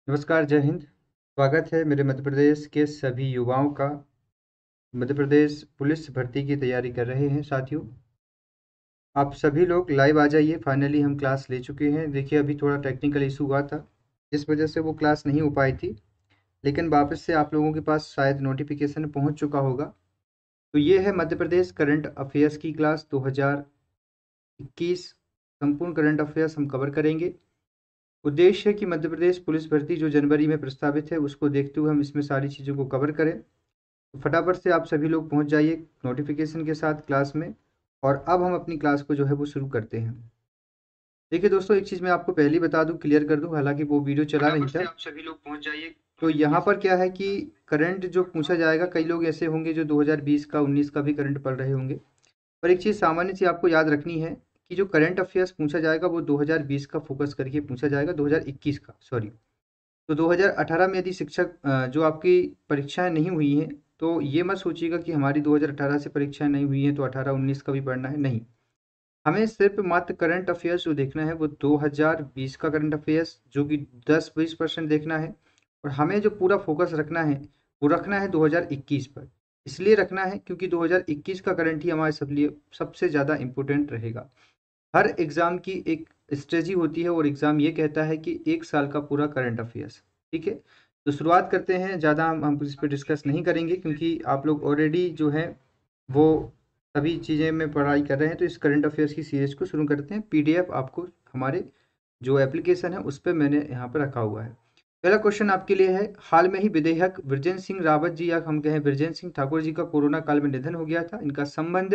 नमस्कार, जय हिंद। स्वागत है मेरे मध्य प्रदेश के सभी युवाओं का। मध्य प्रदेश पुलिस भर्ती की तैयारी कर रहे हैं साथियों। आप सभी लोग लाइव आ जाइए। फाइनली हम क्लास ले चुके हैं। देखिए, अभी थोड़ा टेक्निकल इशू हुआ था जिस वजह से वो क्लास नहीं हो पाई थी, लेकिन वापस से आप लोगों के पास शायद नोटिफिकेशन पहुंच चुका होगा। तो ये है मध्य प्रदेश करंट अफेयर्स की क्लास 2021। संपूर्ण करंट अफेयर्स हम कवर करेंगे। उद्देश्य है कि मध्य प्रदेश पुलिस भर्ती जो जनवरी में प्रस्तावित है उसको देखते हुए हम इसमें सारी चीज़ों को कवर करें। तो फटाफट से आप सभी लोग पहुंच जाइए नोटिफिकेशन के साथ क्लास में। और अब हम अपनी क्लास को जो है वो शुरू करते हैं। देखिए दोस्तों, एक चीज़ मैं आपको पहले ही बता दूं, क्लियर कर दूं, हालांकि वो वीडियो चला नहीं था। आप सभी लोग पहुंच जाइए। तो यहाँ पर क्या है कि करंट जो पूछा जाएगा, कई लोग ऐसे होंगे जो 2020 का 19 का भी करंट पढ़ रहे होंगे। पर एक चीज़ सामान्य सी आपको याद रखनी है कि जो करंट अफेयर्स पूछा जाएगा वो 2020 का फोकस करके पूछा जाएगा, 2021 का सॉरी। तो 2018 में यदि शिक्षक जो आपकी परीक्षाएं नहीं हुई हैं, तो ये मत सोचिएगा कि हमारी 2018 से परीक्षाएं नहीं हुई हैं तो 18-19 का भी पढ़ना है, नहीं। हमें सिर्फ मात्र करंट अफेयर्स जो देखना है वो 2020 का करंट अफेयर्स, जो कि 10-20% देखना है। और हमें जो पूरा फोकस रखना है वो रखना है 2021 पर। इसलिए रखना है क्योंकि 2021 का करंट ही हमारे सब लिए सबसे ज़्यादा इम्पोर्टेंट रहेगा। हर एग्ज़ाम की एक स्ट्रेटजी होती है और एग्ज़ाम ये कहता है कि 1 साल का पूरा करंट अफेयर्स, ठीक है? तो शुरुआत करते हैं। ज़्यादा हम इस पे डिस्कस नहीं करेंगे क्योंकि आप लोग ऑलरेडी जो है वो सभी चीज़ें में पढ़ाई कर रहे हैं। तो इस करंट अफेयर्स की सीरीज़ को शुरू करते हैं। पीडीएफ आपको हमारे जो एप्लीकेशन है उस पे मैंने यहाँ पर रखा हुआ है। पहला क्वेश्चन आपके लिए है, हाल में ही विधायक बृजेंद्र सिंह रावत जी, या हम कहें बृजेंद्र सिंह ठाकुर जी का कोरोना काल में निधन हो गया था। इनका संबंध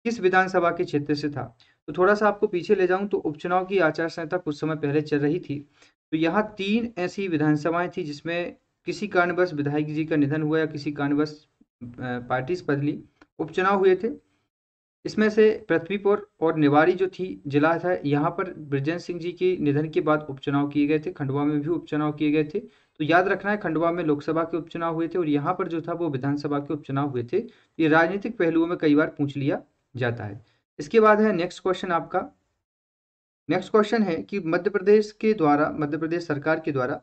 किस विधानसभा के क्षेत्र से था? तो थोड़ा-सा आपको पीछे ले जाऊँ तो उपचुनाव की आचार संहिता कुछ समय पहले चल रही थी। तो यहाँ 3 ऐसी विधानसभाएँ थी जिसमें किसी कारणवश विधायक जी का निधन हुआ या किसी कारणवश पार्टी से बदली, उपचुनाव हुए थे। इसमें से पृथ्वीपुर और निवाड़ी जो थी जिला था, यहाँ पर बृजेंद्र सिंह जी के निधन के बाद उपचुनाव किए गए थे। खंडवा में भी उपचुनाव किए गए थे। तो याद रखना है, खंडवा में लोकसभा के उपचुनाव हुए थे और यहाँ पर जो था वो विधानसभा के उपचुनाव हुए थे। ये राजनीतिक पहलुओं में कई बार पूछ लिया जाता है। इसके बाद है नेक्स्ट क्वेश्चन आपका। नेक्स्ट क्वेश्चन है कि मध्य प्रदेश सरकार के द्वारा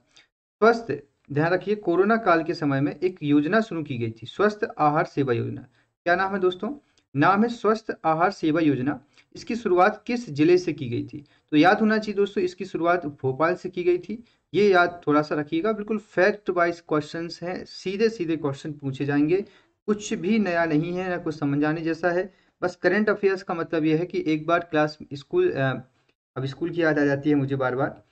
स्वस्थ, ध्यान रखिए, कोरोना काल के समय में एक योजना शुरू की गई थी, स्वस्थ आहार सेवा योजना। क्या नाम है दोस्तों? नाम है स्वस्थ आहार सेवा योजना। इसकी शुरुआत किस जिले से की गई थी? तो याद होना चाहिए दोस्तों, इसकी शुरुआत भोपाल से की गई थी। ये याद थोड़ा सा रखिएगा। बिल्कुल फैक्ट वाइज क्वेश्चंस हैं, सीधे सीधे क्वेश्चन पूछे जाएंगे। कुछ भी नया नहीं है, ना कुछ समझाने जैसा है। बस करंट अफेयर्स का मतलब यह है कि एक बार क्लास स्कूल अब स्कूल की याद आ जाती है मुझे बार बार।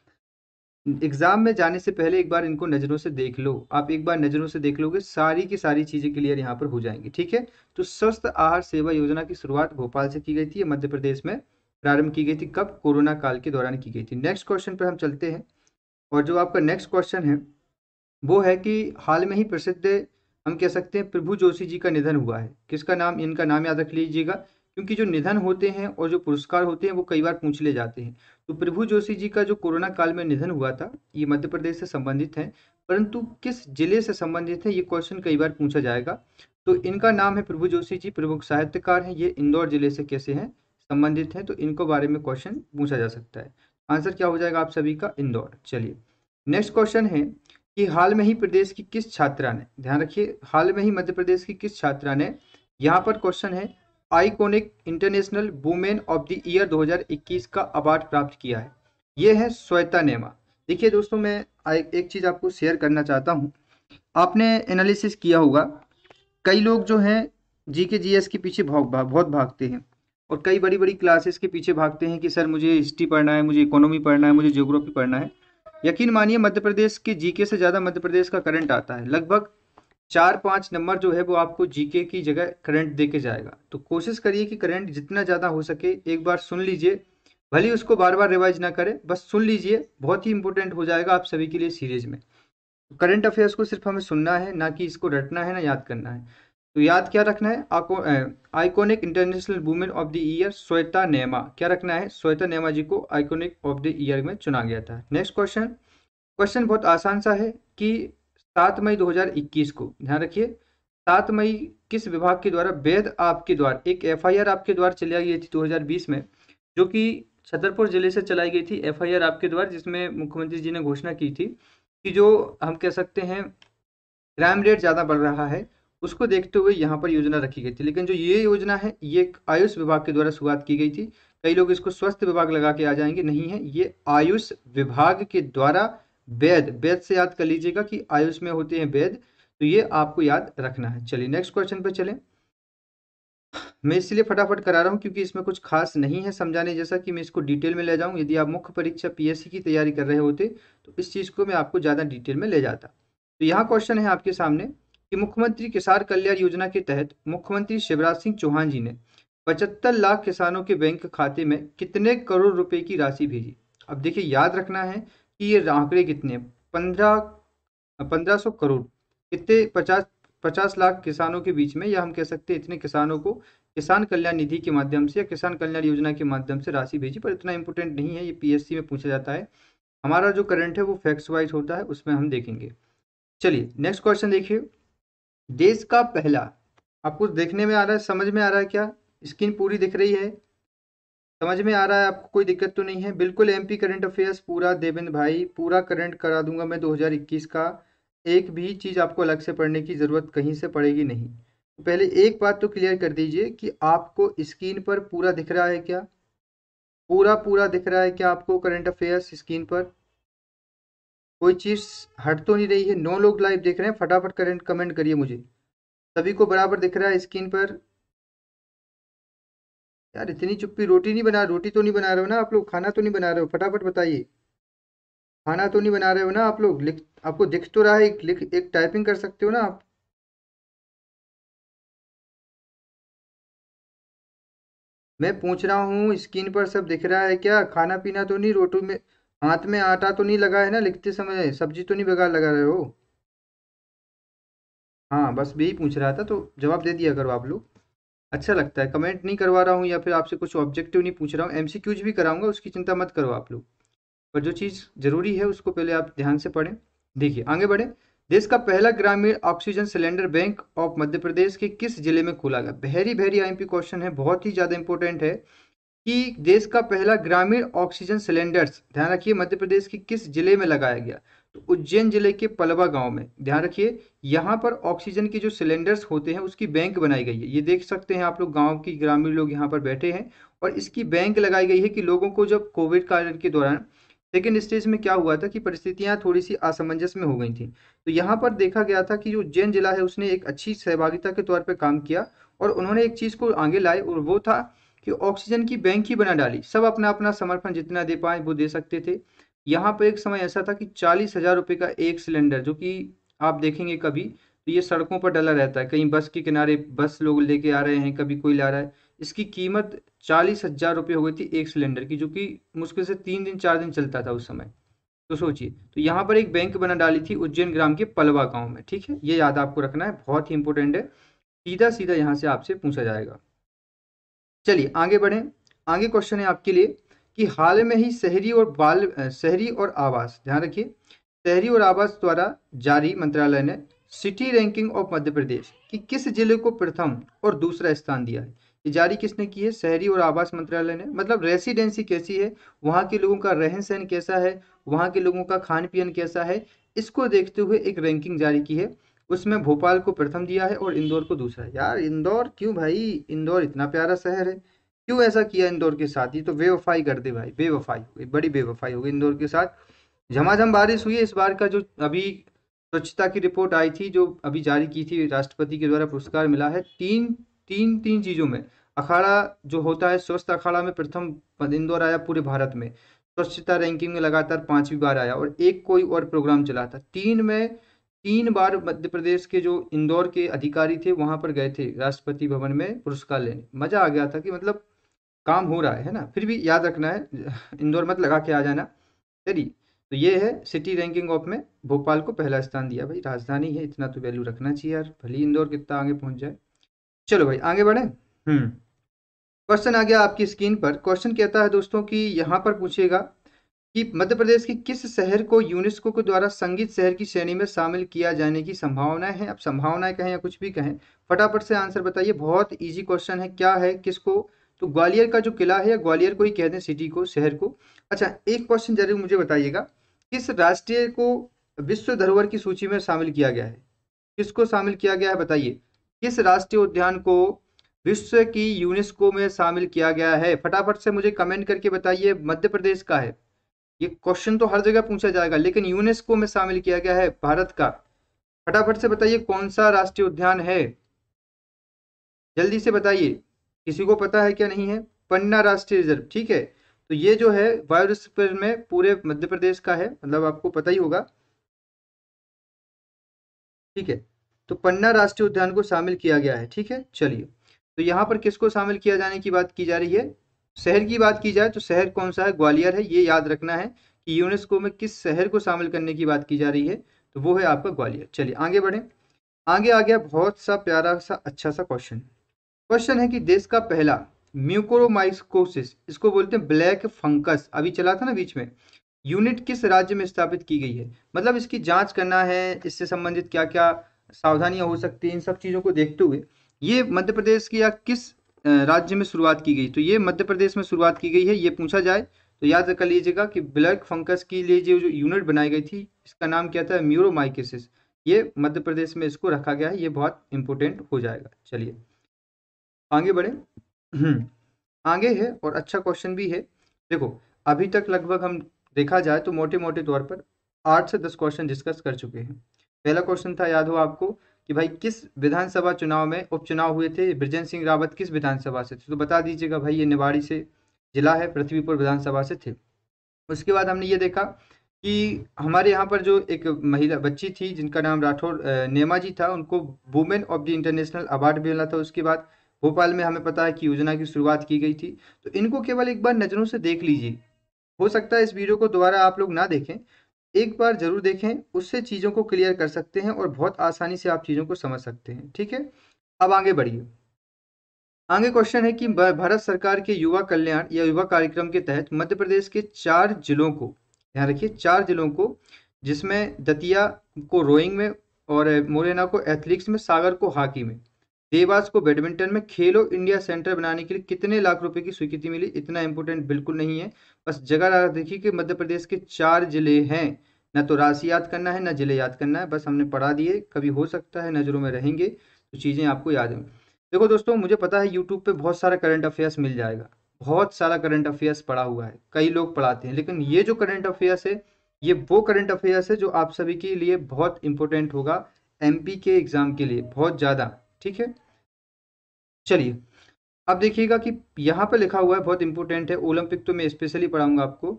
एग्जाम में जाने से पहले एक बार इनको नज़रों से देख लो। आप एक बार नज़रों से देख लोगे, सारी की सारी चीज़ें क्लियर यहाँ पर हो जाएंगी, ठीक है? तो स्वस्थ आहार सेवा योजना की शुरुआत भोपाल से की गई थी। ये मध्य प्रदेश में प्रारंभ की गई थी। कब? कोरोना काल के दौरान की गई थी। नेक्स्ट क्वेश्चन पर हम चलते हैं। और जो आपका नेक्स्ट क्वेश्चन है वो है कि हाल में ही प्रसिद्ध, हम कह सकते हैं, प्रभु जोशी जी का निधन हुआ है। किसका नाम? इनका नाम याद रख लीजिएगा, क्योंकि जो निधन होते हैं और जो पुरस्कार होते हैं वो कई बार पूछ ले जाते हैं। तो प्रभु जोशी जी का जो कोरोना काल में निधन हुआ था, ये मध्य प्रदेश से संबंधित है, परंतु किस जिले से संबंधित है ये क्वेश्चन कई बार पूछा जाएगा। तो इनका नाम है प्रभु जोशी जी, प्रमुख साहित्यकार हैं। ये इंदौर जिले से कैसे हैं? संबंधित हैं। तो इनको बारे में क्वेश्चन पूछा जा सकता है। आंसर क्या हो जाएगा आप सभी का? इंदौर। चलिए, नेक्स्ट क्वेश्चन है कि हाल में ही प्रदेश की किस छात्रा ने, ध्यान रखिए, हाल में ही मध्य प्रदेश की किस छात्रा ने, यहाँ पर क्वेश्चन है, iconic international women of the year 2021 का अवार्ड प्राप्त किया है? ये है श्वेता नेमा। देखिए दोस्तों, मैं एक चीज आपको शेयर करना चाहता हूँ। आपने एनालिसिस किया होगा, कई लोग जो हैं जीके जीएस के पीछे बहुत भागते हैं और कई बड़ी बड़ी क्लासेस के पीछे भागते हैं कि सर मुझे हिस्ट्री पढ़ना है, मुझे इकोनॉमी पढ़ना है, मुझे ज्योग्राफी पढ़ना है। यकीन मानिए, मध्य प्रदेश के जीके से ज़्यादा मध्य प्रदेश का करंट आता है। लगभग 4-5 नंबर जो है वो आपको जीके की जगह करंट दे के जाएगा। तो कोशिश करिए कि करंट जितना ज़्यादा हो सके एक बार सुन लीजिए। भले ही उसको बार बार रिवाइज ना करें, बस सुन लीजिए, बहुत ही इंपॉर्टेंट हो जाएगा आप सभी के लिए सीरीज में। करंट अफेयर्स को सिर्फ हमें सुनना है, ना कि इसको रटना है, ना याद करना है। तो याद क्या रखना है? Iconic international women of the year Shweta नेमा। क्या रखना है? श्वेता नेमा जी को आइकॉनिक ऑफ द ईयर में चुना गया था। Next question. क्वेश्चन बहुत आसान सा है कि 7 मई 2021 को, ध्यान रखिए, 7 मई किस विभाग के द्वारा वैध आपके द्वारा एक एफआईआर आपके द्वारा चलाई गई थी 2020 में, जो कि छतरपुर जिले से चलाई गई थी। एफआईआर आपके द्वारा, जिसमें मुख्यमंत्री जी ने घोषणा की थी कि जो हम कह सकते हैं क्राइम रेट ज़्यादा बढ़ रहा है, उसको देखते हुए यहाँ पर योजना रखी गई थी। लेकिन जो ये योजना है, ये आयुष विभाग के द्वारा शुरुआत की गई थी। कई लोग इसको स्वास्थ्य विभाग लगा के आ जाएंगे, नहीं है, ये आयुष विभाग के द्वारा वैद से याद कर लीजिएगा कि आयुष में होते हैं वैद, तो ये आपको याद रखना है। चलिए नेक्स्ट क्वेश्चन पे चलें। मैं इसलिए फटाफट करा रहा हूँ क्योंकि इसमें कुछ खास नहीं है समझाने जैसा कि मैं इसको डिटेल में ले जाऊँ। यदि आप मुख्य परीक्षा पीएससी की तैयारी कर रहे होते तो इस चीज़ को मैं आपको ज़्यादा डिटेल में ले जाता। तो यहाँ क्वेश्चन है आपके सामने कि मुख्यमंत्री किसान कल्याण योजना के तहत मुख्यमंत्री शिवराज सिंह चौहान जी ने 75 लाख किसानों के बैंक खाते में कितने करोड़ रुपए की राशि भेजी। अब देखिए याद रखना है कि ये आंकड़े कितने, 1500 करोड़, कितने, 50 लाख किसानों के बीच में, या हम कह सकते हैं इतने किसानों को किसान कल्याण निधि के माध्यम से या किसान कल्याण योजना के माध्यम से राशि भेजी। पर इतना इंपॉर्टेंट नहीं है, ये पीएससी में पूछा जाता है। हमारा जो करंट है वो फैक्ट्स वाइज होता है, उसमें हम देखेंगे। चलिए नेक्स्ट क्वेश्चन देखिए। देश का पहला, आपको देखने में आ रहा है, समझ में आ रहा है क्या? स्क्रीन पूरी दिख रही है, समझ में आ रहा है आपको? कोई दिक्कत तो नहीं है? बिल्कुल एमपी करंट अफेयर्स पूरा देवेंद्र भाई, पूरा करंट करा दूंगा मैं 2021 का। एक भी चीज आपको अलग से पढ़ने की जरूरत कहीं से पड़ेगी नहीं। तो पहले एक बात तो क्लियर कर दीजिए कि आपको स्क्रीन पर पूरा दिख रहा है क्या? पूरा पूरा दिख रहा है क्या आपको करंट अफेयर्स स्क्रीन पर? कोई चीज हट तो नहीं रही है? 9 लोग लाइव देख रहे हैं, फटाफट करंट कमेंट करिए मुझे। सभी को बराबर दिख रहा है स्क्रीन पर? यार इतनी चुप्पी, रोटी नहीं बना, रोटी तो नहीं बना रहे हो ना आप लोग? खाना तो नहीं बना रहे हो? फटाफट बताइए। खाना तो नहीं बना रहे हो ना आप लोग? लिख, आपको दिख तो रहा है, लिख, एक टाइपिंग कर सकते हो ना आप? मैं पूछ रहा हूँ स्क्रीन पर सब दिख रहा है क्या? खाना पीना तो नहीं, रोटी में हाथ में आटा तो नहीं लगा है ना लिखते समय? सब्जी तो नहीं बेकार लगा रहे हो? हाँ बस यही पूछ रहा था, तो जवाब दे दिया करो आप लोग। अच्छा लगता है, कमेंट नहीं करवा रहा हूँ या फिर आपसे कुछ ऑब्जेक्टिव नहीं पूछ रहा हूँ, एमसीक्यूज भी कराऊंगा, उसकी चिंता मत करो आप लोग। पर जो चीज़ जरूरी है उसको पहले आप ध्यान से पढ़ें। देखिए आगे बढ़े। देश का पहला ग्रामीण oxygen cylinder bank of Madhya Pradesh के किस जिले में खोला गया? वेरी वेरी आईएमपी क्वेश्चन है, बहुत ही ज्यादा इंपॉर्टेंट है कि देश का पहला ग्रामीण ऑक्सीजन सिलेंडर्स, ध्यान रखिए, मध्य प्रदेश के किस जिले में लगाया गया? तो उज्जैन जिले के पलवा गांव में। ध्यान रखिए, यहाँ पर ऑक्सीजन के जो सिलेंडर्स होते हैं उसकी बैंक बनाई गई है। ये देख सकते हैं आप लोग, गांव की ग्रामीण लोग यहाँ पर बैठे हैं और इसकी बैंक लगाई गई है कि लोगों को जब कोविड काल के दौरान सेकेंड स्टेज में क्या हुआ था कि परिस्थितियां थोड़ी सी असमंजस में हो गई थी, तो यहाँ पर देखा गया था कि जो उज्जैन जिला है उसने एक अच्छी सहभागिता के तौर पर काम किया और उन्होंने एक चीज को आगे लाए, और वो था कि ऑक्सीजन की बैंक ही बना डाली। सब अपना अपना समर्थन जितना दे पाए वो दे सकते थे। यहाँ पर एक समय ऐसा था कि 40,000 रुपये का एक सिलेंडर, जो कि आप देखेंगे कभी तो ये सड़कों पर डला रहता है, कहीं बस के किनारे बस लोग लेके आ रहे हैं, कभी कोई ला रहा है। इसकी कीमत 40,000 रुपये हो गई थी एक सिलेंडर की, जो कि मुश्किल से 3 दिन 4 दिन चलता था उस समय। तो सोचिए, तो यहाँ पर एक बैंक बना डाली थी उज्जैन ग्राम के पलवा गांव में। ठीक है, ये याद आपको रखना है, बहुत ही इंपॉर्टेंट है, सीधा सीधा यहाँ से आपसे पूछा जाएगा। चलिए आगे बढ़ें। आगे क्वेश्चन है आपके लिए कि हाल में ही शहरी और आवास, ध्यान रखिए, शहरी और आवास द्वारा जारी मंत्रालय ने city ranking of Madhya Pradesh कि किस जिले को प्रथम और दूसरा स्थान दिया है? ये जारी किसने की है? शहरी और आवास मंत्रालय ने। मतलब रेसिडेंसी कैसी है, वहाँ के लोगों का रहन सहन कैसा है, वहाँ के लोगों का खान पियन कैसा है, इसको देखते हुए एक रैंकिंग जारी की है। उसमें भोपाल को प्रथम दिया है और इंदौर को दूसरा। यार इंदौर क्यों भाई? इंदौर इतना प्यारा शहर है, क्यों ऐसा किया इंदौर के साथ? ये तो बेवफाई कर दे भाई, बेवफाई हो गई, बड़ी बेवफाई हो गई इंदौर के साथ। झमाझम बारिश हुई है इस बार का, जो अभी स्वच्छता की रिपोर्ट आई थी जो अभी जारी की थी, राष्ट्रपति के द्वारा पुरस्कार मिला है तीन तीन तीन चीजों में। अखाड़ा जो होता है, स्वस्थ अखाड़ा में प्रथम इंदौर आया पूरे भारत में। स्वच्छता रैंकिंग में लगातार 5वीं बार आया, और एक कोई और प्रोग्राम चला था। 3 बार मध्य प्रदेश के जो इंदौर के अधिकारी थे वहां पर गए थे राष्ट्रपति भवन में पुरस्कार लेने। मजा आ गया था कि मतलब काम हो रहा है ना। फिर भी याद रखना है, इंदौर मत लगा के आ जाना। चलिए, तो ये है सिटी रैंकिंग ऑफ में भोपाल को पहला स्थान दिया। भाई राजधानी है, इतना तो वैल्यू रखना चाहिए यार, भले ही इंदौर कितना आगे पहुंच जाए। चलो भाई आगे बढ़े। क्वेश्चन आ गया आपकी स्क्रीन पर। क्वेश्चन कहता है दोस्तों कि यहाँ पर पूछेगा कि मध्य प्रदेश के किस शहर को यूनेस्को के द्वारा संगीत शहर की श्रेणी में शामिल किया जाने की संभावनाएं हैं? अब संभावनाएं कहें या कुछ भी कहें, फटाफट से आंसर बताइए। बहुत इजी क्वेश्चन है। क्या है, किसको? तो ग्वालियर का जो किला है, या ग्वालियर को ही कहते हैं सिटी को, शहर को। अच्छा एक क्वेश्चन जरूर मुझे बताइएगा, किस राष्ट्रीय को विश्व धरोहर की सूची में शामिल किया गया है? किसको शामिल किया गया है बताइए? किस राष्ट्रीय उद्यान को विश्व की यूनेस्को में शामिल किया गया है? फटाफट से मुझे कमेंट करके बताइए। मध्य प्रदेश का है। ये क्वेश्चन तो हर जगह पूछा जाएगा, लेकिन यूनेस्को में शामिल किया गया है भारत का। फटाफट से बताइए कौन सा राष्ट्रीय उद्यान है? जल्दी से बताइए। किसी को पता है क्या नहीं है? पन्ना राष्ट्रीय रिजर्व, ठीक है। तो ये जो है बायोस्फीयर में पूरे मध्य प्रदेश का है, मतलब आपको पता ही होगा, ठीक है। तो पन्ना राष्ट्रीय उद्यान को शामिल किया गया है, ठीक है। चलिए, तो यहाँ पर किसको शामिल किया जाने की बात की जा रही है? शहर की बात की जाए तो शहर कौन सा है? ग्वालियर है। ये याद रखना है कि यूनेस्को में किस शहर को शामिल करने की बात की जा रही है, तो वो है आपका ग्वालियर। चलिए आगे बढ़े। आगे आ गया बहुत सा प्यारा सा अच्छा सा क्वेश्चन। क्वेश्चन है कि देश का पहला म्यूकोरमाइकोसिस, इसको बोलते हैं ब्लैक फंगस, अभी चला था ना बीच में, यूनिट किस राज्य में स्थापित की गई है? मतलब इसकी जांच करना है, इससे संबंधित क्या क्या सावधानियां हो सकती हैं, इन सब चीजों को देखते हुए ये मध्य प्रदेश की या किस राज्य में शुरुआत की गई? तो ये मध्य प्रदेश में शुरुआत की गई है। ये पूछा जाए तो याद कर लीजिएगा कि ब्लैक फंगस के लिए जो यूनिट बनाई गई थी, इसका नाम क्या था? म्यूरोमाइकोसिस। ये मध्य प्रदेश में इसको रखा गया है। ये बहुत इंपॉर्टेंट हो जाएगा। चलिए आगे बढ़े। आगे है और अच्छा क्वेश्चन भी है। देखो, अभी तक लगभग हम देखा जाए तो मोटे मोटे तौर पर 8 से 10 क्वेश्चन डिस्कस कर चुके हैं। पहला क्वेश्चन था, याद हो आपको, कि भाई किस विधानसभा चुनाव में उपचुनाव हुए थे? बृजेंद्र सिंह रावत किस विधानसभा से थे? तो बता दीजिएगा भाई, ये निवाड़ी से जिला है, पृथ्वीपुर विधानसभा से थे। उसके बाद हमने ये देखा कि हमारे यहाँ पर जो एक महिला बच्ची थी जिनका नाम राठौर नेमा जी था, उनको women of the international award भी मिला था। उसके बाद भोपाल में हमें पता है कि योजना की शुरुआत की गई थी। तो इनको केवल एक बार नज़रों से देख लीजिए। हो सकता है इस वीडियो को दोबारा आप लोग ना देखें, एक बार जरूर देखें, उससे चीज़ों को क्लियर कर सकते हैं और बहुत आसानी से आप चीज़ों को समझ सकते हैं, ठीक है। अब आगे बढ़िए। आगे क्वेश्चन है कि भारत सरकार के युवा कल्याण या युवा कार्यक्रम के तहत मध्य प्रदेश के 4 जिलों को, ध्यान रखिए 4 जिलों को, जिसमें दतिया को रोइंग में और मोरेना को एथलेटिक्स में, सागर को हॉकी में, देवास को बैडमिंटन में खेलो इंडिया सेंटर बनाने के लिए कितने लाख रुपए की स्वीकृति मिली? इतना इंपॉर्टेंट बिल्कुल नहीं है। बस जगह देखिए कि मध्य प्रदेश के 4 जिले हैं। ना तो राशि याद करना है ना जिले याद करना है, बस हमने पढ़ा दिए। कभी हो सकता है नजरों में रहेंगे तो चीजें आपको याद हैं। देखो दोस्तों, मुझे पता है यूट्यूब पे बहुत सारा करंट अफेयर्स मिल जाएगा। बहुत सारा करंट अफेयर्स पड़ा हुआ है, कई लोग पढ़ाते हैं, लेकिन ये जो करंट अफेयर्स है, ये वो करंट अफेयर्स है जो आप सभी के लिए बहुत इंपॉर्टेंट होगा, एमपी के एग्जाम के लिए बहुत ज़्यादा, ठीक है। चलिए, अब देखिएगा कि यहाँ पे लिखा हुआ है, बहुत इंपॉर्टेंट है, ओलंपिक तो मैं स्पेशली पढ़ाऊंगा आपको।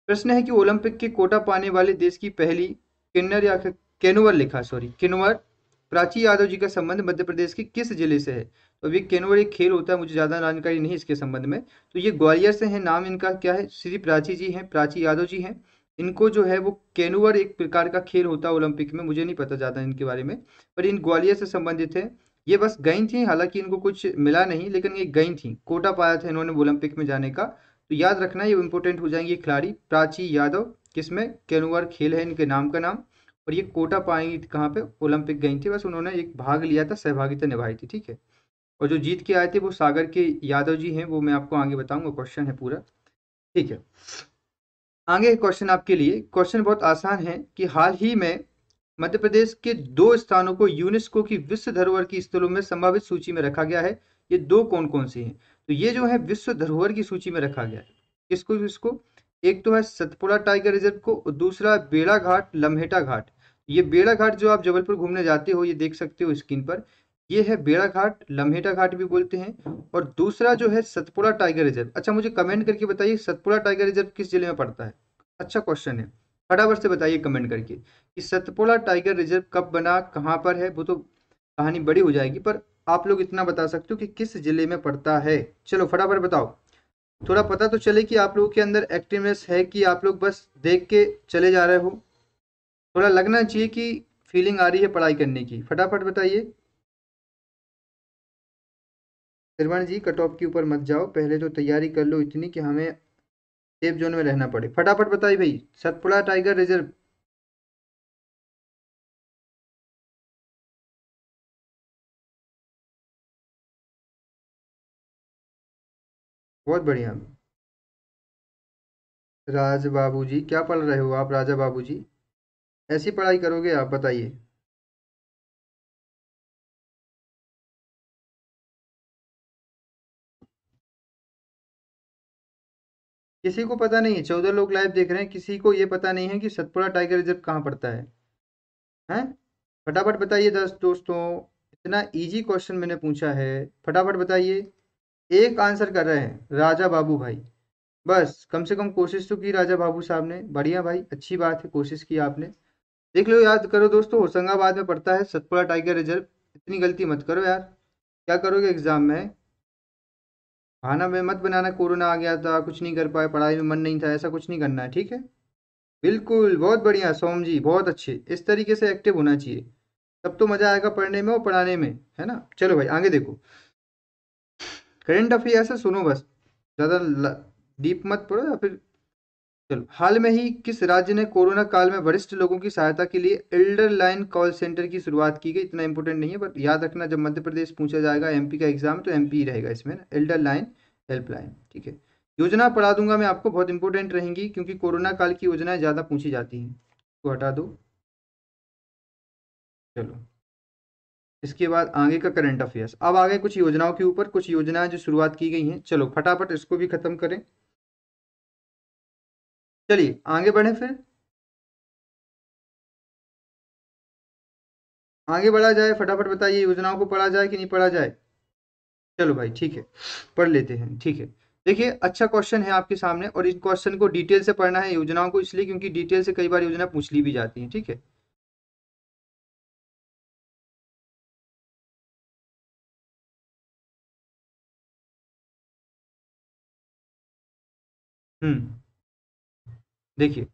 प्रश्न है कि ओलंपिक के कोटा पाने वाले देश की पहली किन्नर या केनुवर लिखा, सॉरी किन्नर प्राची यादव जी का संबंध मध्य प्रदेश के किस जिले से है? तो अभी केनुवर एक खेल होता है, मुझे ज़्यादा जानकारी नहीं इसके संबंध में। तो ये ग्वालियर से है। नाम इनका क्या है? श्री प्राची जी हैं, प्राची यादव जी हैं। इनको जो है वो केनुवर एक प्रकार का खेल होता है ओलंपिक में, मुझे नहीं पता ज़्यादा इनके बारे में, पर इन ग्वालियर से संबंधित है। ये बस गई थी, हालांकि इनको कुछ मिला नहीं, लेकिन ये गई थी, कोटा पाया था इन्होंने ओलंपिक में जाने का। तो याद रखना, ये इंपॉर्टेंट हो जाएंगे खिलाड़ी प्राची यादव, किसमें? केनुवर खेल है इनके नाम का नाम। और ये कोटा पाएंगी कहाँ पे? ओलंपिक गई थी, बस उन्होंने एक भाग लिया था, सहभागिता निभाई थी, ठीक है। और जो जीत के आए थे वो सागर के यादव जी हैं, वो मैं आपको आगे बताऊंगा, क्वेश्चन है पूरा, ठीक है। आगे क्वेश्चन आपके लिए, क्वेश्चन बहुत आसान है कि हाल ही में मध्य प्रदेश के 2 स्थानों को यूनेस्को की विश्व धरोहर की स्थलों में संभावित सूची में रखा गया है। ये 2 कौन कौन से हैं? तो ये जो है विश्व धरोहर की सूची में रखा गया है, किसको किसको? एक तो है सतपुड़ा टाइगर रिजर्व को, और दूसरा बेड़ा घाट लम्हेटा घाट। ये बेड़ा घाट जो आप जबलपुर घूमने जाते हो, ये देख सकते हो स्क्रीन पर, ये है बेड़ा घाट, लम्हेटा घाट भी बोलते हैं। और दूसरा जो है सतपुड़ा टाइगर रिजर्व। अच्छा, मुझे कमेंट करके बताइए सतपुड़ा टाइगर रिजर्व किस जिले में पड़ता है? अच्छा क्वेश्चन है, फटाफट से बताइए कमेंट करके कि सतपुड़ा टाइगर रिजर्व कब बना, कहाँ पर है। वो तो कहानी बड़ी हो जाएगी, पर आप लोग इतना बता सकते हो कि किस जिले में पड़ता है। चलो फटाफट बताओ, थोड़ा पता तो चले कि आप लोगों के अंदर एक्टिवनेस है कि आप लोग बस देख के चले जा रहे हो। थोड़ा लगना चाहिए कि फीलिंग आ रही है पढ़ाई करने की। फटाफट बताइए। निर्वाण जी, कट ऑफ के ऊपर मत जाओ, पहले तो तैयारी कर लो इतनी कि हमें सेफ जोन में रहना पड़े। फटाफट बताइए भाई, सतपुड़ा टाइगर रिजर्व। बहुत बढ़िया। राज बाबू जी, क्या पढ़ रहे हो आप राजा बाबू जी? ऐसी पढ़ाई करोगे आप, बताइए। किसी को पता नहीं है, 14 लोग लाइव देख रहे हैं, किसी को ये पता नहीं है कि सतपुड़ा टाइगर रिजर्व कहाँ पड़ता है? हैं? फटाफट बताइए 10 दोस्तों। इतना इजी क्वेश्चन मैंने पूछा है, फटाफट बताइए। एक आंसर कर रहे हैं राजा बाबू भाई। बस कम से कम कोशिश तो की राजा बाबू साहब ने, बढ़िया भाई, अच्छी बात है, कोशिश की आपने। देख लो, याद करो दोस्तों, होशंगाबाद में पड़ता है सतपुड़ा टाइगर रिजर्व। इतनी गलती मत करो यार। क्या करोगे एग्जाम में? खाना में मत बनाना, कोरोना आ गया था कुछ नहीं कर पाए, पढ़ाई में मन नहीं था, ऐसा कुछ नहीं करना है, ठीक है? बिल्कुल, बहुत बढ़िया सोम जी, बहुत अच्छे, इस तरीके से एक्टिव होना चाहिए। तब तो मजा आएगा पढ़ने में और पढ़ाने में, है ना? चलो भाई आगे देखो। करंट अफेयर्स है, सुनो बस, ज्यादा डीप मत पढ़ो या फिर। चलो, हाल में ही किस राज्य ने कोरोना काल में वरिष्ठ लोगों की सहायता के लिए एल्डर लाइन कॉल सेंटर की शुरुआत की गई? इतना इंपॉर्टेंट नहीं है, बट याद रखना जब मध्य प्रदेश पूछा जाएगा एमपी का एग्जाम, तो एमपी ही रहेगा इसमें ना, एल्डर लाइन हेल्पलाइन, ठीक है? योजना पढ़ा दूंगा मैं आपको, बहुत इंपॉर्टेंट रहेंगी क्योंकि कोरोना काल की योजनाएं ज्यादा पूछी जाती हैं, तो हटा दो। चलो, इसके बाद आगे का करंट अफेयर्स। अब आगे कुछ योजनाओं के ऊपर, कुछ योजनाएं जो शुरुआत की गई हैं, चलो फटाफट इसको भी खत्म करें। चलिए आगे बढ़े फिर। आगे बढ़ा जाए, फटाफट बताइए, योजनाओं को पढ़ा जाए कि नहीं पढ़ा जाए? चलो भाई ठीक है, पढ़ लेते हैं, ठीक है। देखिए, अच्छा क्वेश्चन है आपके सामने, और इस क्वेश्चन को डिटेल से पढ़ना है योजनाओं को, इसलिए क्योंकि डिटेल से कई बार योजना पूछ ली भी जाती है, ठीक है? हम्म। देखिए,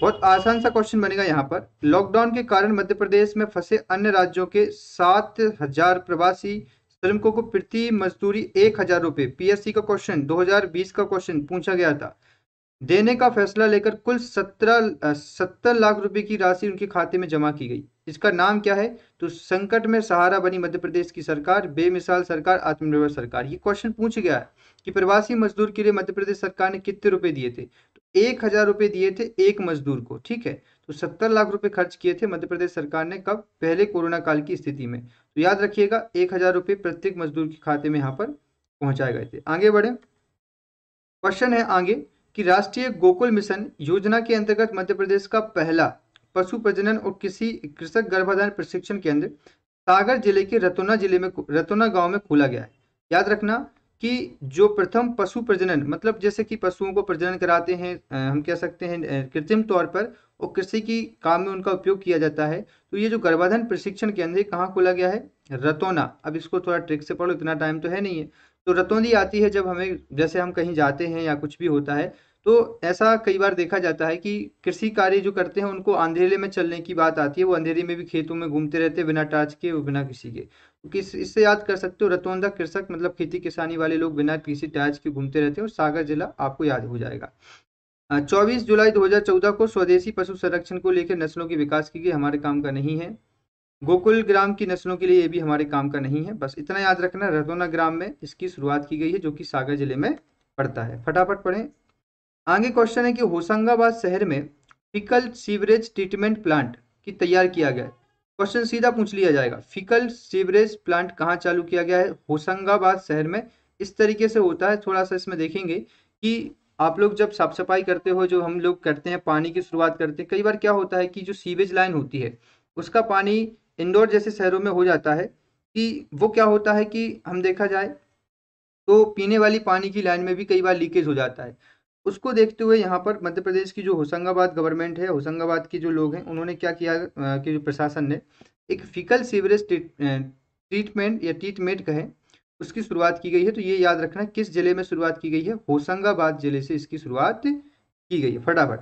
बहुत आसान सा क्वेश्चन बनेगा यहाँ पर। लॉकडाउन के कारण मध्य प्रदेश में फंसे अन्य राज्यों के 7,000 प्रवासी श्रमिकों को प्रति मजदूरी 1,000 रुपए, पीएससी का क्वेश्चन 2020 का क्वेश्चन पूछा गया था, देने का फैसला लेकर कुल 70 लाख रुपए की राशि उनके खाते में जमा की गई। इसका नाम क्या है? तो संकट में सहारा बनी मध्य प्रदेश की सरकार, बेमिसाल सरकार, आत्मनिर्भर सरकार। ये क्वेश्चन पूछ गया है कि प्रवासी मजदूर के लिए मध्य प्रदेश सरकार ने कितने रुपए दिए थे? तो 1,000 रुपए दिए थे एक मजदूर को, ठीक है? तो 70 लाख रुपए खर्च किए थे मध्य प्रदेश सरकार ने, कब? पहले कोरोना काल की स्थिति में। तो याद रखिएगा, 1,000 रुपए प्रत्येक मजदूर के खाते में यहाँ पर पहुंचाए गए थे। आगे बढ़े, क्वेश्चन है आगे कि राष्ट्रीय गोकुल मिशन योजना के अंतर्गत मध्य प्रदेश का पहला पशु प्रजनन और किसी कृषक गर्भाधान प्रशिक्षण केंद्र सागर जिले के रतोना गांव में खोला गया है। याद रखना कि जो प्रथम पशु प्रजनन, मतलब जैसे कि पशुओं को प्रजनन कराते हैं, हम कह सकते हैं कृत्रिम तौर पर, और कृषि की काम में उनका उपयोग किया जाता है, तो ये जो गर्भाधान प्रशिक्षण केंद्र है, कहाँ खोला गया है? रतौना। अब इसको थोड़ा ट्रिक से पढ़ो, इतना टाइम तो है नहीं है। तो रतौंधी आती है जब हमें, जैसे हम कहीं जाते हैं या कुछ भी होता है, तो ऐसा कई बार देखा जाता है कि कृषि कार्य जो करते हैं उनको अंधेरे में चलने की बात आती है, वो अंधेरे में भी खेतों में घूमते रहते हैं बिना टार्च के और बिना किसी के। तो किस इससे याद कर सकते हो, रतौंधा कृषक मतलब खेती किसानी वाले लोग बिना किसी टार्च के घूमते रहते हैं, और सागर जिला आपको याद हो जाएगा। 24 जुलाई 2014 को स्वदेशी पशु संरक्षण को लेकर नस्लों की विकास की गई, हमारे काम का नहीं है। गोकुल ग्राम की नस्लों के लिए ये भी हमारे काम का नहीं है, बस इतना याद रखना, रतौना ग्राम में इसकी शुरुआत की गई है, जो कि सागर जिले में पड़ता है। फटाफट पढ़ें। आगे क्वेश्चन है कि होशंगाबाद शहर में फिकल सीवरेज ट्रीटमेंट प्लांट की तैयार किया गया है। क्वेश्चन सीधा पूछ लिया जाएगा, फिकल सीवरेज प्लांट कहाँ चालू किया गया है? होशंगाबाद शहर में। इस तरीके से होता है, थोड़ा सा इसमें देखेंगे कि आप लोग जब साफ सफाई करते हो, जो हम लोग करते हैं, पानी की शुरुआत करते हैं, कई बार क्या होता है कि जो सीवेज लाइन होती है उसका पानी इंदौर जैसे शहरों में हो जाता है कि वो क्या होता है कि हम देखा जाए तो पीने वाली पानी की लाइन में भी कई बार लीकेज हो जाता है। उसको देखते हुए यहाँ पर मध्य प्रदेश की जो होशंगाबाद गवर्नमेंट है, होशंगाबाद के जो लोग हैं, उन्होंने क्या किया कि जो प्रशासन ने एक फीकल सीवरेज ट्रीटमेंट या ट्रीटमेंट कहें, उसकी शुरुआत की गई है। तो ये याद रखना किस जिले में शुरुआत की गई है? होशंगाबाद जिले से इसकी शुरुआत की गई है। फटाफट,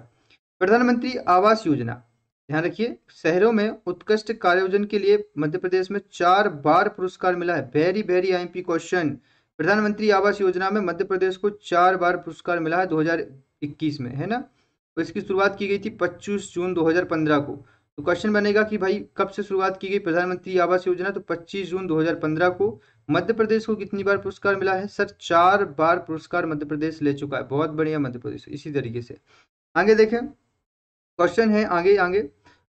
प्रधानमंत्री आवास योजना, ध्यान रखिए, शहरों में उत्कृष्ट कार्योजन के लिए मध्य प्रदेश में 4 बार पुरस्कार मिला है। Very very IMP question. प्रधानमंत्री आवास योजना में मध्य प्रदेश को 4 बार पुरस्कार मिला है 2021 में, है ना? तो इसकी शुरुआत की गई थी 25 जून 2015 को। तो क्वेश्चन बनेगा कि भाई कब से शुरुआत की गई प्रधानमंत्री आवास योजना? तो 25 जून 2015 को। मध्य प्रदेश को कितनी बार पुरस्कार मिला है सर? 4 बार पुरस्कार मध्य प्रदेश ले चुका है। बहुत बढ़िया मध्य प्रदेश। इसी तरीके से आगे देखें, क्वेश्चन है आगे आगे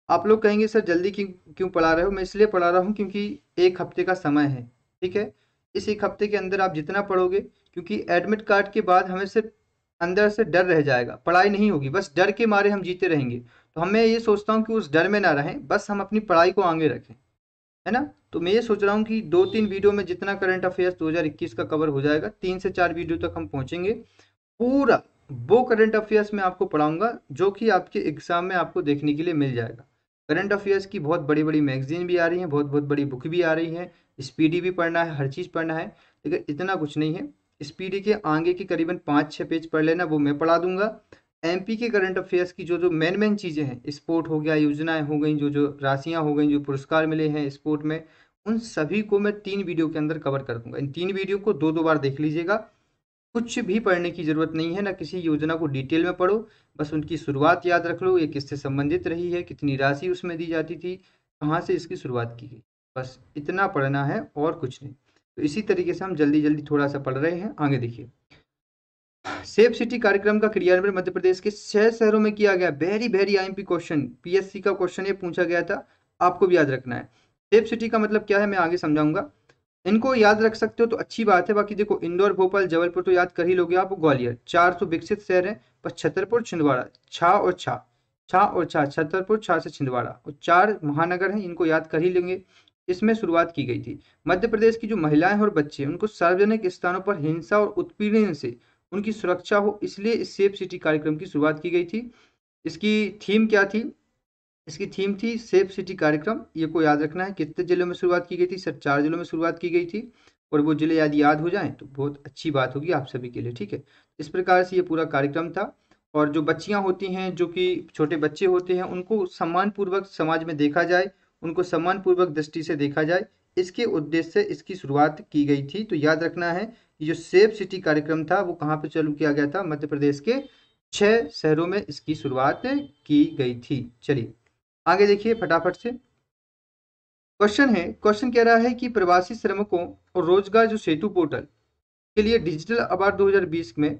आप लोग कहेंगे सर जल्दी क्यों क्यों पढ़ा रहे हो? मैं इसलिए पढ़ा रहा हूँ क्योंकि 1 हफ्ते का समय है, ठीक है? इस 1 हफ्ते के अंदर आप जितना पढ़ोगे, क्योंकि एडमिट कार्ड के बाद हमें सिर्फ अंदर से डर रह जाएगा, पढ़ाई नहीं होगी, बस डर के मारे हम जीते रहेंगे। तो मैं ये सोचता हूँ कि उस डर में ना रहें, बस हम अपनी पढ़ाई को आगे रखें, है ना? तो मैं ये सोच रहा हूँ कि 2-3 वीडियो में जितना करंट अफेयर्स 2021 का कवर हो जाएगा, 3 से 4 वीडियो तक हम पहुँचेंगे। पूरा वो करंट अफेयर्स मैं आपको पढ़ाऊंगा जो कि आपके एग्जाम में आपको देखने के लिए मिल जाएगा। करंट अफेयर्स की बहुत बड़ी बड़ी मैगजीन भी आ रही हैं, बहुत बहुत बड़ी बुक भी आ रही है, स्पीडी भी पढ़ना है, हर चीज़ पढ़ना है, लेकिन इतना कुछ नहीं है। स्पीडी के आगे के करीबन 5-6 पेज पढ़ लेना, वो मैं पढ़ा दूंगा। एमपी के करंट अफेयर्स की जो जो मेन मेन चीज़ें हैं, स्पोर्ट हो गया, योजनाएं हो गई, जो जो राशियां हो गई, जो पुरस्कार मिले हैं स्पोर्ट में, उन सभी को मैं 3 वीडियो के अंदर कवर कर दूंगा। इन 3 वीडियो को 2-2 बार देख लीजिएगा। कुछ भी पढ़ने की ज़रूरत नहीं है, ना किसी योजना को डिटेल में पढ़ो, बस उनकी शुरुआत याद रख लो, ये किससे संबंधित रही है, कितनी राशि उसमें दी जाती थी, कहाँ से इसकी शुरुआत की गई, बस इतना पढ़ना है और कुछ नहीं। तो इसी तरीके से हम जल्दी जल्दी थोड़ा सा पढ़ रहे हैं, आगे देखिए। सेफ सिटी कार्यक्रम का क्रियान्वयन मध्य प्रदेश के 6 शहरों में किया गया। Very very IMP question, PSC का क्वेश्चन ये पूछा गया था, आपको भी याद रखना है। सेफ सिटी का मतलब क्या है मैं आगे समझाऊंगा। इनको याद रख सकते हो तो अच्छी बात है, बाकी देखो इंदौर, भोपाल, जबलपुर तो याद कर ही लोगे आप। ग्वालियर 4 तो विकसित शहर है, पर छतरपुर, छिंदवाड़ा, छा और छा छतरपुर, छा से छिंदवाड़ा, और 4 महानगर हैं, इनको याद कर ही लेंगे। इसमें शुरुआत की गई थी। मध्य प्रदेश की जो महिलाएं और बच्चे हैं, उनको सार्वजनिक स्थानों पर हिंसा और उत्पीड़न से उनकी सुरक्षा हो, इसलिए इस सेफ सिटी कार्यक्रम की शुरुआत की गई थी। इसकी थीम क्या थी? इसकी थीम थी सेफ सिटी कार्यक्रम, ये को याद रखना है। कितने जिलों में शुरुआत की गई थी? सर 4 जिलों में शुरुआत की गई थी, और वो जिले यदि याद हो जाएं तो बहुत अच्छी बात होगी आप सभी के लिए, ठीक है? इस प्रकार से ये पूरा कार्यक्रम था। और जो बच्चियां होती हैं, जो कि छोटे बच्चे होते हैं, उनको सम्मानपूर्वक समाज में देखा जाए, उनको सम्मानपूर्वक दृष्टि से देखा जाए, इसके उद्देश्य से इसकी शुरुआत की गई थी। तो याद रखना है कि जो सेफ सिटी कार्यक्रम था वो कहाँ पे चालू किया गया था? मध्य प्रदेश के 6 शहरों में इसकी शुरुआत की गई थी। चलिए आगे देखिए फटाफट से। क्वेश्चन कह रहा है कि प्रवासी श्रमिकों और रोजगार जो सेतु पोर्टल के लिए डिजिटल अवार्ड 2020 में,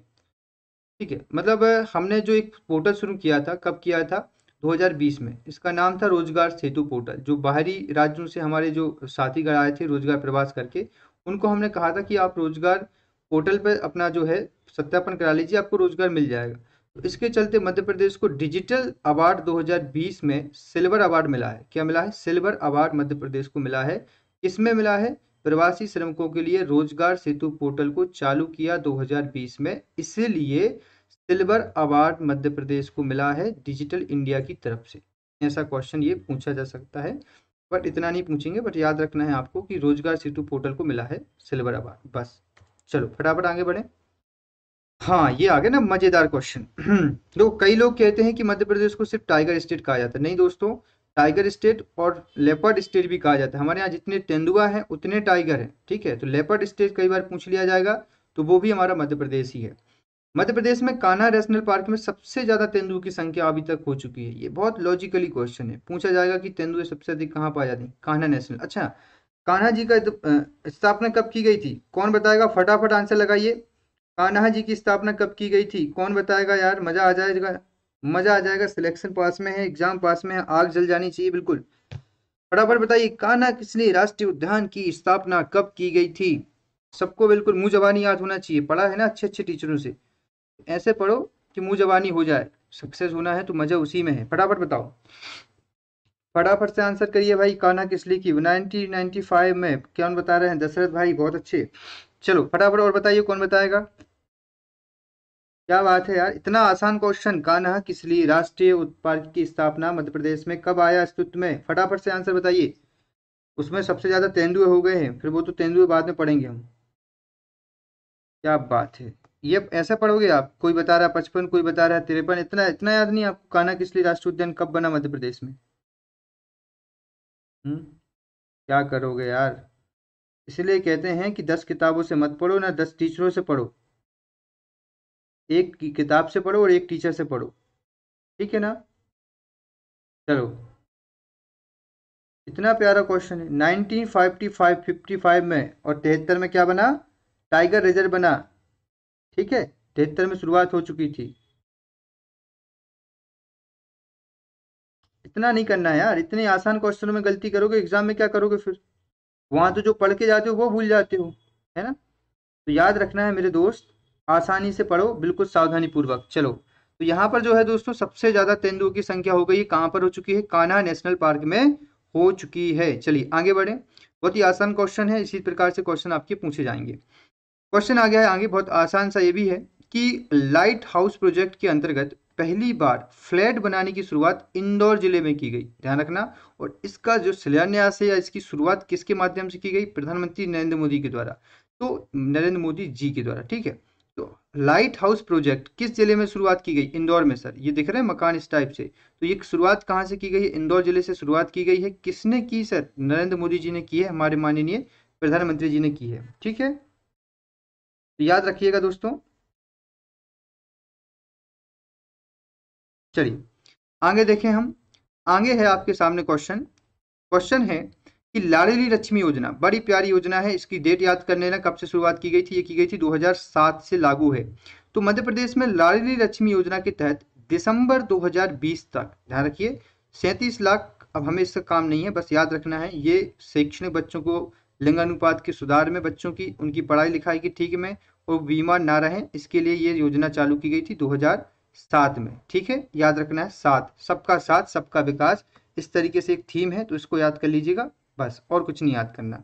ठीक है, मतलब हमने जो एक पोर्टल शुरू किया था, कब किया था? 2020 में। इसका नाम था रोजगार सेतु पोर्टल। जो बाहरी राज्यों से हमारे जो साथीगण आए थे रोजगार प्रवास करके, उनको हमने कहा था कि आप रोजगार पोर्टल पर अपना जो है सत्यापन करा लीजिए, आपको रोजगार मिल जाएगा। तो इसके चलते मध्य प्रदेश को डिजिटल अवार्ड 2020 में सिल्वर अवार्ड मिला है। क्या मिला है? सिल्वर अवार्ड मध्य प्रदेश को मिला है। किसमें मिला है? प्रवासी श्रमिकों के लिए रोजगार सेतु पोर्टल को चालू किया 2020 में, इसीलिए सिल्वर अवार्ड मध्य प्रदेश को मिला है डिजिटल इंडिया की तरफ से। ऐसा क्वेश्चन ये पूछा जा सकता है, बट इतना नहीं पूछेंगे, बट याद रखना है आपको कि रोजगार सेतु पोर्टल को मिला है सिल्वर अवार्ड, बस। चलो फटाफट आगे बढ़े। हाँ ये आ गया ना मजेदार क्वेश्चन। देखो कई लोग कहते हैं कि मध्य प्रदेश को सिर्फ टाइगर स्टेट कहा जाता है। नहीं दोस्तों, टाइगर स्टेट और लेपर्ड स्टेट भी कहा जाता है। हमारे यहाँ जितने तेंदुआ हैं उतने टाइगर हैं, ठीक है? तो लेपर्ड स्टेट कई बार पूछ लिया जाएगा, तो वो भी हमारा मध्य प्रदेश ही है। मध्य प्रदेश में कान्हा नेशनल पार्क में सबसे ज्यादा तेंदुओं की संख्या अभी तक हो चुकी है। ये बहुत लॉजिकली क्वेश्चन है, पूछा जाएगा कि तेंदुए सबसे अधिक कहाँ पाए जाते हैं? कान्हा नेशनल। अच्छा, कान्हा जी का स्थापना कब की गई थी? कौन बताएगा? फटाफट आंसर लगाइए। कान्हा जी की स्थापना कब की गई थी? कौन बताएगा यार? मजा आ जाएगा, मजा आ जाएगा। सिलेक्शन पास में है, एग्जाम पास में है, आग जल जानी चाहिए बिल्कुल। फटाफट बताइए, कान्हा किसली राष्ट्रीय उद्यान की स्थापना कब की गई थी? सबको बिल्कुल मुंह जबानी याद होना चाहिए, पढ़ा है ना अच्छे अच्छे टीचरों से। ऐसे पढ़ो कि मुंह जबानी हो जाए। सक्सेस होना है तो मजा उसी में है। फटाफट बताओ, फटाफट से आंसर करिए भाई। कान्हा किसली की? 1995 में। कौन बता रहे हैं? दशरथ भाई, बहुत अच्छे। चलो फटाफट और बताइए, कौन बताएगा? क्या बात है यार, इतना आसान क्वेश्चन। कान्हा किसली राष्ट्रीय पार्क की स्थापना मध्य प्रदेश में कब आया अस्तित्व में? फटाफट से आंसर बताइए। उसमें सबसे ज्यादा तेंदुए हो गए हैं, फिर वो तो तेंदुए बाद में पढ़ेंगे हम। क्या बात है, ये ऐसा पढ़ोगे आप? कोई बता रहा है 55, कोई बता रहा है 53, इतना इतना याद नहीं आपको? कान्हा किसली राष्ट्रीय उद्यान कब बना मध्य प्रदेश में? क्या करोगे यार? इसलिए कहते हैं कि 10 किताबों से मत पढ़ो ना, 10 टीचरों से पढ़ो। एक किताब से पढ़ो और एक टीचर से पढ़ो, ठीक है ना? चलो, इतना प्यारा क्वेश्चन है। 1955 55 में और 73 में क्या बना? टाइगर रिजर्व बना, ठीक है? 73 में शुरुआत हो चुकी थी। इतना नहीं करना है यार, इतने आसान क्वेश्चनों में गलती करोगे एग्जाम में क्या करोगे फिर? वहां तो जो पढ़ के जाते हो वो भूल जाते हो, है ना? तो याद रखना है मेरे दोस्त, आसानी से पढ़ो, बिल्कुल सावधानी पूर्वक। चलो, तो यहाँ पर जो है दोस्तों सबसे ज्यादा तेंदुओं की संख्या हो गई, कहाँ पर हो चुकी है? कान्हा नेशनल पार्क में हो चुकी है। चलिए आगे बढ़े, बहुत ही आसान क्वेश्चन है, इसी प्रकार से क्वेश्चन आपके पूछे जाएंगे। क्वेश्चन आ गया है आगे, बहुत आसान सा ये भी है कि लाइट हाउस प्रोजेक्ट के अंतर्गत पहली बार फ्लैट बनाने की शुरुआत इंदौर जिले में की गई, ध्यान रखना। और इसका जो शिलान्यास है या इसकी शुरुआत किसके माध्यम से की गई? प्रधानमंत्री नरेंद्र मोदी के द्वारा, तो नरेंद्र मोदी जी के द्वारा, ठीक है। तो लाइट हाउस प्रोजेक्ट किस जिले में शुरुआत की गई? इंदौर में सर, ये दिख रहे हैं मकान इस टाइप से, तो ये शुरुआत कहाँ से की गई है? इंदौर जिले से शुरुआत की गई है। किसने की सर? नरेंद्र मोदी जी ने की है, हमारे माननीय प्रधानमंत्री जी ने की है, ठीक है। तो याद रखिएगा दोस्तों। चलिए आगे देखें हम, आगे है आपके सामने क्वेश्चन। क्वेश्चन है कि लाडली लक्ष्मी योजना बड़ी प्यारी योजना है, इसकी डेट याद कर लेना, कब से शुरुआत की गई थी? ये की गई थी 2007 से लागू है। तो मध्य प्रदेश में लाडली लक्ष्मी योजना के तहत दिसंबर 2020 तक, ध्यान रखिए, 37 लाख, अब हमें इसका काम नहीं है, बस याद रखना है, ये शैक्षणिक बच्चों को लिंगानुपात के सुधार में, बच्चों की उनकी पढ़ाई लिखाई की ठीक में और बीमार ना रहें, इसके लिए ये योजना चालू की गई थी 2007 में, ठीक है। याद रखना है, साथ सबका विकास, इस तरीके से एक थीम है, तो इसको याद कर लीजिएगा, बस और कुछ नहीं याद करना।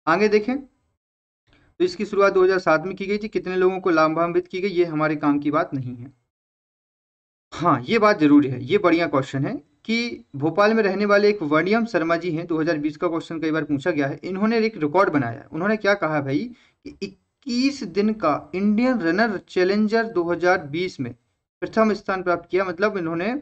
आगे देखें, तो इसकी शुरुआत 2007 में की गई थी, कितने लोगों को लाभान्वित की गई, ये हमारे काम की बात नहीं है। हाँ, ये बात जरूरी है, ये बढ़िया क्वेश्चन है कि भोपाल में रहने वाले एक वर्णियम शर्मा जी हैं, 2020 का क्वेश्चन कई बार पूछा गया है, इन्होंने एक रिकॉर्ड बनाया है। उन्होंने क्या कहा भाई कि 21 दिन का इंडियन रनर चैलेंजर 2020 में प्रथम स्थान प्राप्त किया, मतलब इन्होंने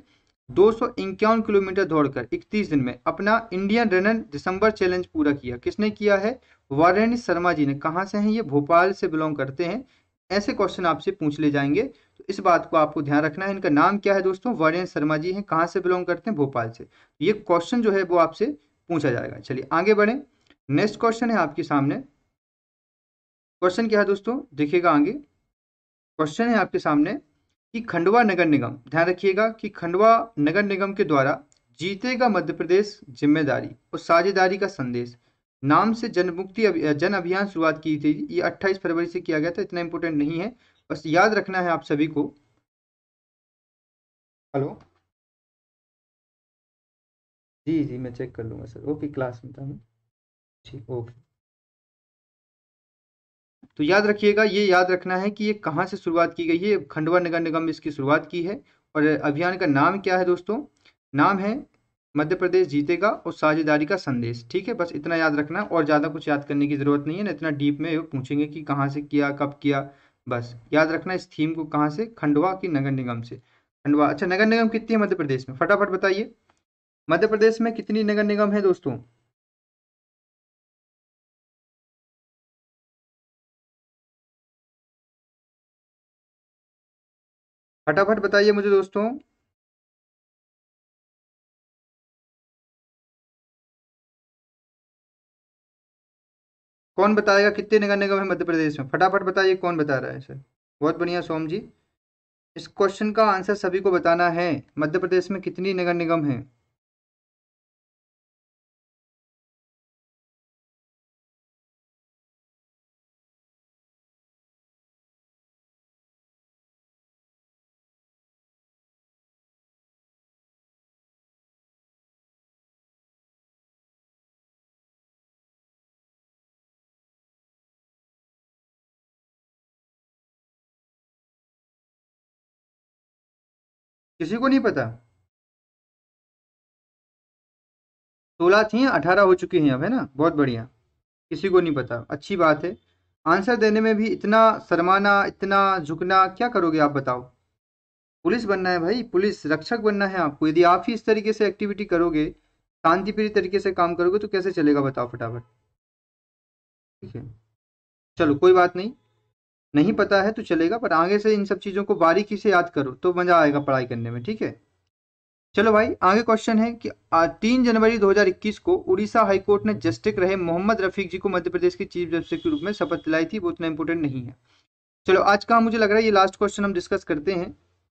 251 किलोमीटर दौड़कर 31 दिन में अपना इंडियन रनर दिसंबर चैलेंज पूरा किया। किसने किया है? वारेण्य शर्मा जी ने। कहाँ से हैं ये? भोपाल से बिलोंग करते हैं। ऐसे क्वेश्चन आपसे पूछ ले जाएंगे, तो इस बात को आपको ध्यान रखना है। इनका नाम क्या है दोस्तों? वारेण्य शर्मा जी हैं। कहाँ से बिलोंग करते हैं? भोपाल से। ये क्वेश्चन जो है वो आपसे पूछा जाएगा। चलिए आगे बढ़े, नेक्स्ट क्वेश्चन है आपके सामने। क्वेश्चन क्या है दोस्तों? देखिएगा आगे, क्वेश्चन है आपके सामने कि खंडवा नगर निगम, ध्यान रखिएगा कि खंडवा नगर निगम के द्वारा जीतेगा मध्य प्रदेश जिम्मेदारी और साझेदारी का संदेश नाम से जन अभियान शुरुआत की थी। ये 28 फरवरी से किया गया था, इतना इंपॉर्टेंट नहीं है, बस याद रखना है आप सभी को। हेलो, जी जी मैं चेक कर लूंगा सर, ओके, क्लास में था मैं, ठीक, ओके। तो याद रखिएगा, ये याद रखना है कि ये कहाँ से शुरुआत की गई है। खंडवा नगर निगम में इसकी शुरुआत की है। और अभियान का नाम क्या है दोस्तों? नाम है मध्य प्रदेश जीतेगा और साझेदारी का संदेश, ठीक है। बस इतना याद रखना, और ज़्यादा कुछ याद करने की ज़रूरत नहीं है ना, इतना डीप में पूछेंगे कि कहाँ से किया, कब किया। बस याद रखना इस थीम को, कहाँ से? खंडवा की नगर निगम से। खंडवा, अच्छा, नगर निगम कितनी है मध्य प्रदेश में? फटाफट बताइए, मध्य प्रदेश में कितनी नगर निगम है दोस्तों? फटाफट बताइए मुझे दोस्तों। कौन बताएगा कितने नगर निगम है मध्य प्रदेश में? फटाफट बताइए, कौन बता रहा है सर? बहुत बढ़िया सोम जी, इस क्वेश्चन का आंसर सभी को बताना है, मध्य प्रदेश में कितनी नगर निगम है? किसी को नहीं पता? 16 थी, 18 हो चुकी हैं अब, है ना, बहुत बढ़िया। किसी को नहीं पता, अच्छी बात है। आंसर देने में भी इतना शर्माना, इतना झुकना, क्या करोगे आप बताओ? पुलिस बनना है भाई, पुलिस रक्षक बनना है आपको। यदि आप ही इस तरीके से एक्टिविटी करोगे, शांतिप्रिय तरीके से काम करोगे, तो कैसे चलेगा बताओ फटाफट, ठीक है। चलो कोई बात नहीं, नहीं पता है तो चलेगा, पर आगे से इन सब चीज़ों को बारीकी से याद करो तो मज़ा आएगा पढ़ाई करने में, ठीक है। चलो भाई, आगे क्वेश्चन है कि 3 जनवरी 2021 को उड़ीसा हाईकोर्ट ने जस्टिस रहे मोहम्मद रफीक जी को मध्य प्रदेश के चीफ जस्टिस के रूप में शपथ दिलाई थी। वो उतना इंपॉर्टेंट नहीं है। चलो आज का मुझे लग रहा है ये लास्ट क्वेश्चन हम डिस्कस करते हैं,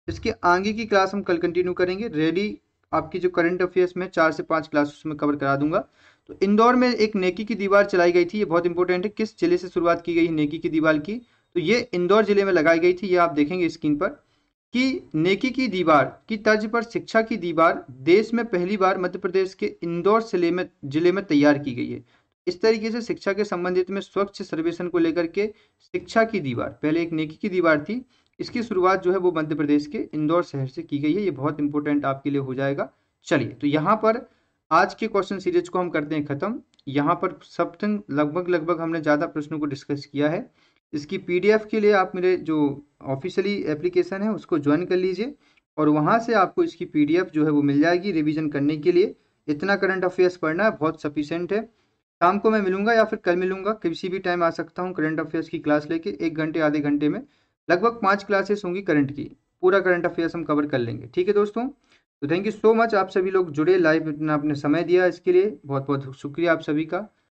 इसके आगे की क्लास हम कल कंटिन्यू करेंगे। रेडी आपकी जो करंट अफेयर्स में 4 से 5 क्लास उसमें कवर करा दूंगा। तो इंदौर में एक नेकी की दीवार चलाई गई थी, ये बहुत इंपॉर्टेंट है। किस जिले से शुरुआत की गई है नेकी की दीवार की? तो ये इंदौर जिले में लगाई गई थी। ये आप देखेंगे स्क्रीन पर कि नेकी की दीवार की तर्ज पर शिक्षा की दीवार देश में पहली बार मध्य प्रदेश के इंदौर जिले में तैयार की गई है। इस तरीके से शिक्षा के संबंधित में स्वच्छ सर्वेक्षण को लेकर के शिक्षा की दीवार, पहले एक नेकी की दीवार थी, इसकी शुरुआत जो है वो मध्य प्रदेश के इंदौर शहर से की गई है। ये बहुत इंपॉर्टेंट आपके लिए हो जाएगा। चलिए, तो यहाँ पर आज के क्वेश्चन सीरीज को हम करते हैं खत्म। यहाँ पर समथिंग लगभग हमने ज़्यादा प्रश्नों को डिस्कस किया है। इसकी पीडीएफ के लिए आप मेरे जो ऑफिशियली एप्लीकेशन है उसको ज्वाइन कर लीजिए और वहाँ से आपको इसकी पीडीएफ जो है वो मिल जाएगी रिवीजन करने के लिए। इतना करंट अफेयर्स पढ़ना है, बहुत सफिशिएंट है। शाम को मैं मिलूंगा या फिर कल मिलूंगा, किसी भी टाइम आ सकता हूँ करंट अफेयर्स की क्लास लेके। 1 घंटे आधे घंटे में लगभग 5 क्लासेस होंगी करंट की, पूरा करंट अफेयर्स हम कवर कर लेंगे। ठीक है दोस्तों, तो थैंक यू सो मच, आप सभी लोग जुड़े, लाइव अपना अपने समय दिया, इसके लिए बहुत बहुत शुक्रिया आप सभी का।